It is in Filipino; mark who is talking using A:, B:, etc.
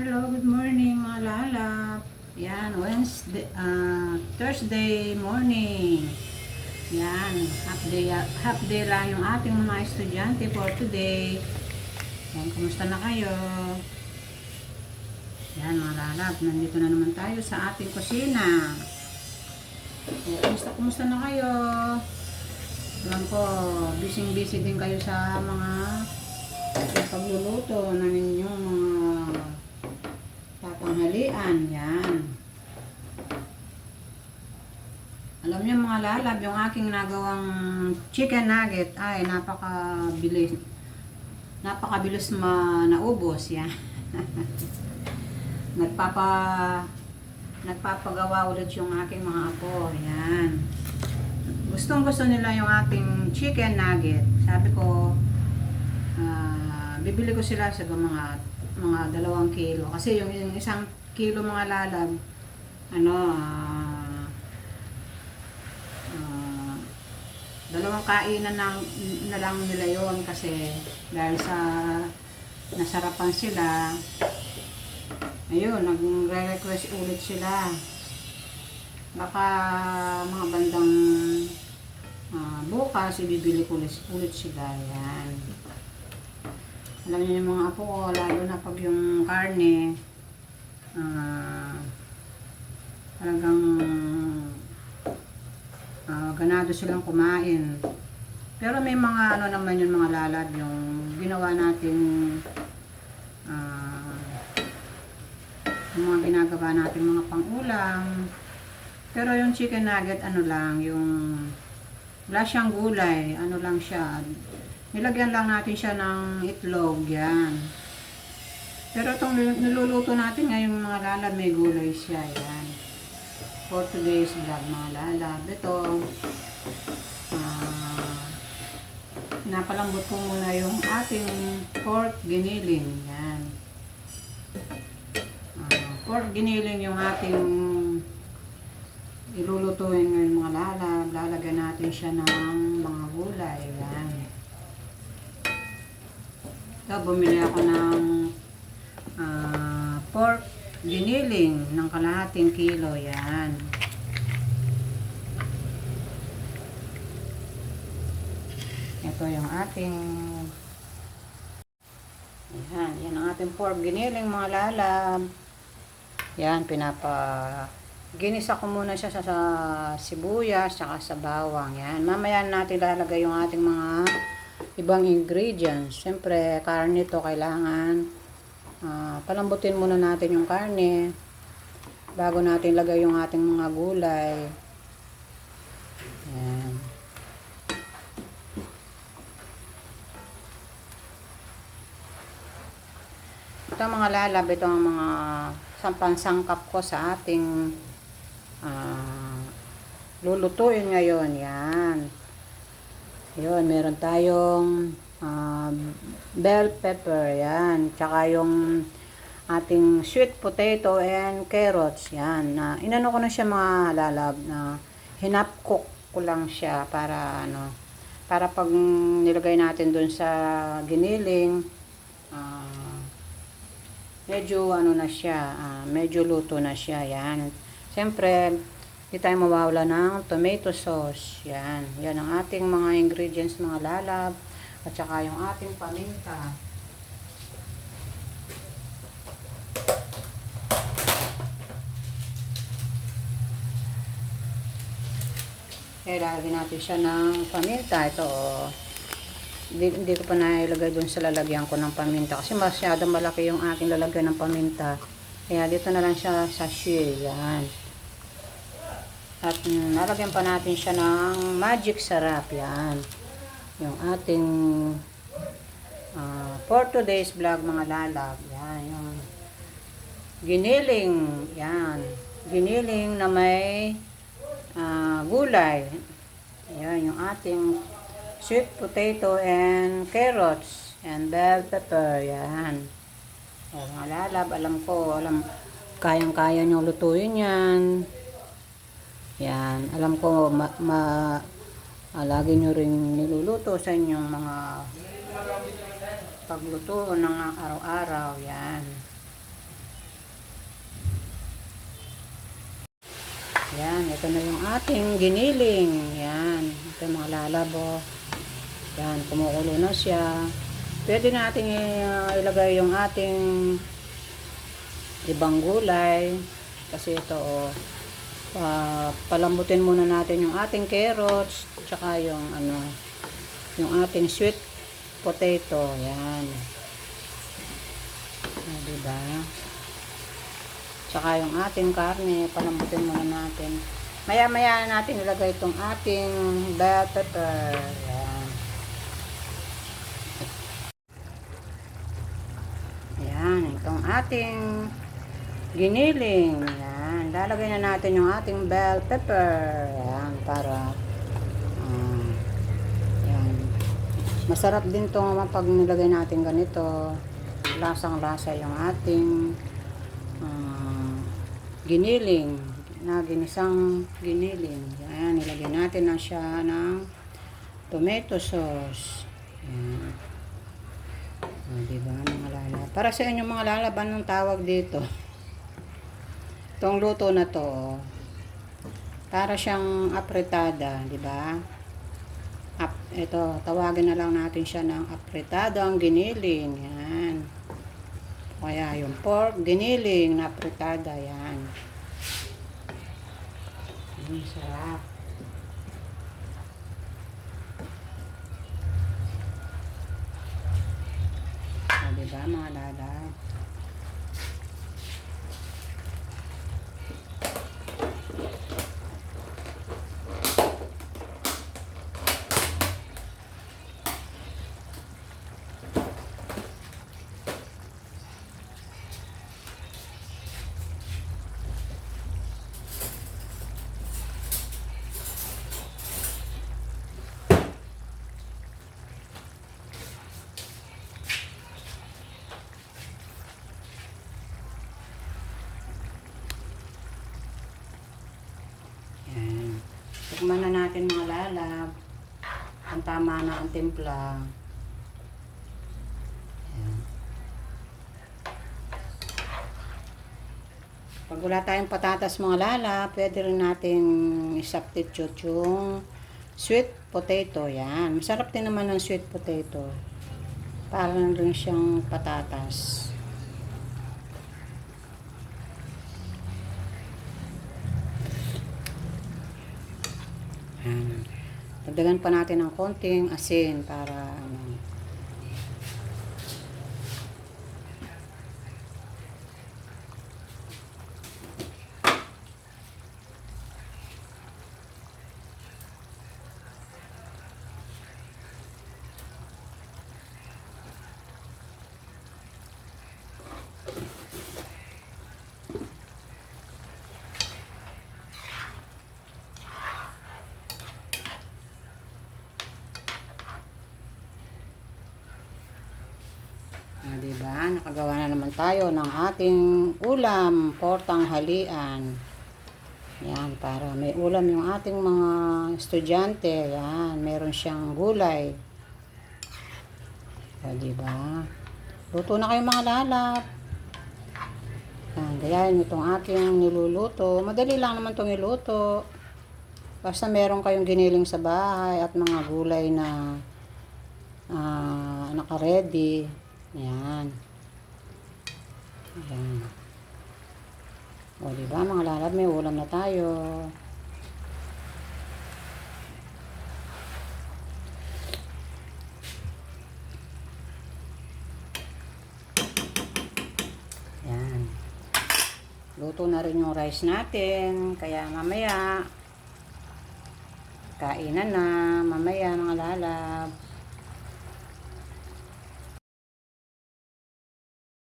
A: Hello, good morning mga lalap. Yan, Thursday morning. Yan, half day lang yung ating mga estudyante for today. Yan, kumusta na kayo? Yan mga lalap, nandito na naman tayo sa ating kusina. Kumusta na kayo? Alam ko, busy din kayo sa mga pagluluto na ninyong mga tatanghalian. Yan. Alam niyo mga lalab, yung aking nagawang chicken nugget ay napakabilis naubos. Yan. Nagpapagawa ulit yung aking mga apo. Yan. Gustong-gusto nila yung ating chicken nugget. Sabi ko, bibili ko sila sa mga 2 kilo. Kasi yung 1 kilo mga lalab, dalawang kainan na lang nila yon, kasi dahil sa nasarapan sila, ayun, nagre-request ulit sila. Baka mga bandang bukas ibibili ko ulit sila. Yan. Alam niyo yung mga apo ko, lalo na pag yung karne, talagang ganado silang kumain. Pero may mga naman yung mga lalad, yung ginawa natin, yung mga ginagawa natin mga pang-ulam. Pero yung chicken nugget, yung wala siyang gulay, lang siya. Nilagyan lang natin siya ng itlog, yan. Pero itong niluluto natin ngayong mga lalab, may gulay siya, yan. For today's vlog mga lalab. Ito, napalambot ko muna yung ating pork giniling, yan. Pork giniling yung ating ilulutuin ngayon mga lalab. Lalagyan natin siya ng mga gulay, yan. So, bumili ako ng pork giniling ng 1/2 kilo. Yan. Ito yung ating yan ang ating pork giniling mga lalab. Yan, ginisa ko muna siya sa sibuyas saka sa bawang. Yan. Mamaya natin lalagay yung ating mga ibang ingredients. Siyempre, karne ito, kailangan palambutin muna natin yung karne bago natin lagay yung ating mga gulay. Ayan. Ito mga lalab, ito ang mga pansangkap ko sa ating lulutuin ngayon. Yan. Yun, meron tayong bell pepper, yan. Tsaka yung ating sweet potato and carrots, yan. Inano ko na siya mga lalab, na hinap-cook ko lang siya para para pag nilagay natin dun sa giniling, medyo na siya, medyo luto na siya, yan. Siyempre, hindi tayo mawawala ng tomato sauce. Yan. Yan ang ating mga ingredients mga lalab. At saka yung ating paminta. Lagyan natin siya ng paminta. Ito, hindi ko pa nailagay dun sa lalagyan ko ng paminta. Kasi masyadong malaki yung aking lalagyan ng paminta. Kaya dito na lang siya sa sachet. Yan. At nalagyan pa natin siya ng magic sarap. Yan. Yung ating for today's vlog mga lalab. Yan. Yung giniling. Yan. Giniling na may gulay. Yan. Yung ating sweet potato and carrots and bell pepper. Yan. O, mga lalab, kayang-kaya nyo lutuin yan. Yan, alam ko lagi nyo rin niluluto sa inyong mga pagluto ng araw-araw. Yan. Yan, ito na yung ating giniling. Yan, ito yung mga lalabo. Yan, kumukulo na siya. Pwede natin ilagay yung ating ibang gulay. Kasi ito, palambutin muna natin yung ating carrots, tsaka yung yung ating sweet potato. Yan. Diba? Tsaka yung ating karne, palambutin muna natin. Maya-maya natin ilagay itong ating bell pepper. Yan. Yan, itong ating giniling. Yan. Lalagay na natin yung ating bell pepper. Yan, para yan. Masarap din to pag nilagay natin ganito. Lasang-lasa yung ating giniling na ginisang giniling. Yan, nilagay natin na siya ng tomato sauce. Yan. Diba, mga lala? Para sa inyo mga lalaban ng tawag dito. Itong luto na to, para siyang apretada, diba? Ito, tawagin na lang natin siya ng apretada ang giniling. Yan. Kaya yung pork, giniling na apretada, yan. Sarap. Diba mga lala? Tikman na natin mga lalab. Ang tama na ang timpla. Ayan. Pag wala tayong patatas mga lalab, pwede rin natin i-substitute yung sweet potato. Yan. Masarap din naman ang sweet potato. Parang rin siyang patatas. Dagdagan pa natin ng konting asin para diba? Nakagawa na naman tayo ng ating ulam for tanghalian. Yan, para may ulam yung ating mga estudyante. Yan, meron siyang gulay. O, diba? Luto na kayo mga lalap. Yan, gayahin itong aking niluluto. Madali lang naman itong iluto. Basta meron kayong giniling sa bahay at mga gulay na naka-ready. Yan. Ayan. O, diba mga lalab, may ulam na tayo. Yan. Luto na rin yung rice natin. Kaya mamaya, kainan na. Mamaya mga lalab.